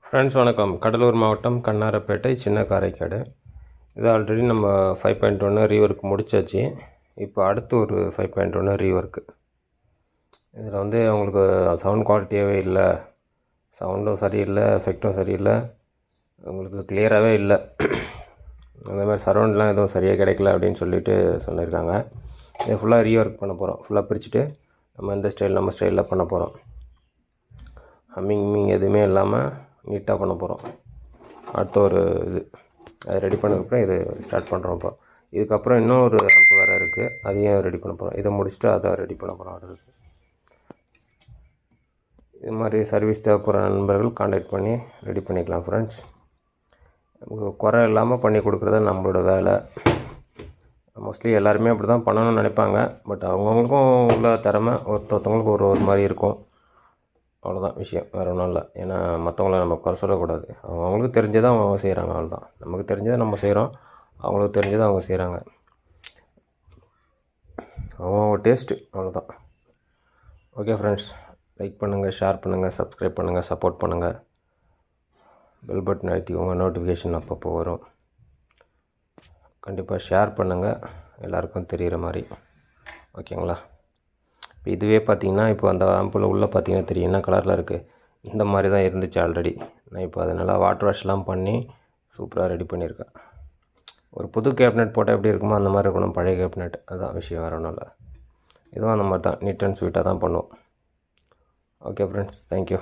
Friends வணக்கம். கடலூர் மாவட்டம் கண்ணாரப்பேட்டை சின்ன காரைக்காடு. இது ஆல்ரெடி நம்ம 5.1 ரீஒர்க் முடிச்சாச்சு. இப்போ அடுத்து ஒரு 5.1 ரீஒர்க்கு. இதில் அவங்களுக்கு சவுண்ட் குவாலிட்டியாகவே இல்லை, சவுண்டும் சரியில்லை, எஃபெக்டும் சரியில்லை, உங்களுக்கு கிளியராகவே இல்லை. அதேமாதிரி சரௌண்ட்லாம் எதுவும் சரியாக கிடைக்கல அப்படின்னு சொல்லிட்டு சொல்லியிருக்காங்க. இதை ஃபுல்லாக ரீஒர்க் பண்ண போகிறோம். ஃபுல்லாக பிரிச்சுட்டு நம்ம ஸ்டைலில் பண்ண போகிறோம். ஹம்மிங் எதுவுமே இல்லாமல் நீட்டாக பண்ண போகிறோம். அடுத்த ஒரு அது ரெடி பண்ணதுக்கப்புறம் இது ஸ்டார்ட் பண்ணுறோம். இப்போ இதுக்கப்புறம் இன்னும் ஒரு ஆம்ப் வேறு இருக்குது, அதையும் ரெடி பண்ண போகிறோம். இதை முடிச்சுட்டு அதை ரெடி பண்ண போகிறோம். அடுத்தது இது மாதிரி சர்வீஸ் தேவைப்படுற நண்பர்கள் கான்டாக்ட் பண்ணி ரெடி பண்ணிக்கலாம். ஃப்ரெண்ட்ஸ், நமக்கு குறை இல்லாமல் பண்ணி கொடுக்குறது நம்மளோட வேலை. மோஸ்ட்லி எல்லாருமே அப்படி தான் பண்ணணும்னு நினைப்பாங்க. பட் அவங்கவுங்களுக்கும் உள்ள திறமை ஒருத்தவங்களுக்கு ஒரு மாதிரி இருக்கும். அவ்வளோதான் விஷயம், வேறு ஒன்றும் இல்லை. ஏன்னா மற்றவங்கள நம்ம குறை சொல்லக்கூடாது. அவங்களுக்கு தெரிஞ்சதை அவங்க செய்கிறாங்க, அவ்வளோதான். நமக்கு தெரிஞ்சதை நம்ம செய்கிறோம், அவங்களுக்கு தெரிஞ்சதை அவங்க செய்கிறாங்க. அவங்க டேஸ்ட்டு, அவ்வளோதான். ஓகே ஃப்ரெண்ட்ஸ், லைக் பண்ணுங்கள், ஷேர் பண்ணுங்கள், சப்ஸ்கிரைப் பண்ணுங்கள், சப்போர்ட் பண்ணுங்கள். பெல் பட்டன் அழுத்திக்கோங்க, நோட்டிஃபிகேஷன் அப்பப்போ வரும். கண்டிப்பாக ஷேர் பண்ணுங்கள், எல்லாருக்கும் தெரிகிற மாதிரி. ஓகேங்களா? இப்போ இதுவே பார்த்திங்கன்னா, இப்போ அந்த ஆம்பில் உள்ளே பார்த்திங்கன்னா தெரியும் என்ன கலரில் இருக்குது. இந்த மாதிரி தான் இருந்துச்சு ஆல்ரெடி. நான் இப்போ அதை நல்லா வாட்டர் வாஷ்லாம் பண்ணி சூப்பராக ரெடி பண்ணியிருக்கேன். ஒரு புது கேபினெட் போட்டால் எப்படி இருக்குமோ அந்த மாதிரி இருக்கணும் பழைய கேபினெட். அதுதான் விஷயம், வேறு ஒன்றும் இல்லை. இதுவும் அந்த மாதிரி தான் நீட் அண்ட் ஸ்வீட்டாக தான் பண்ணுவோம். Okay friends, thank you.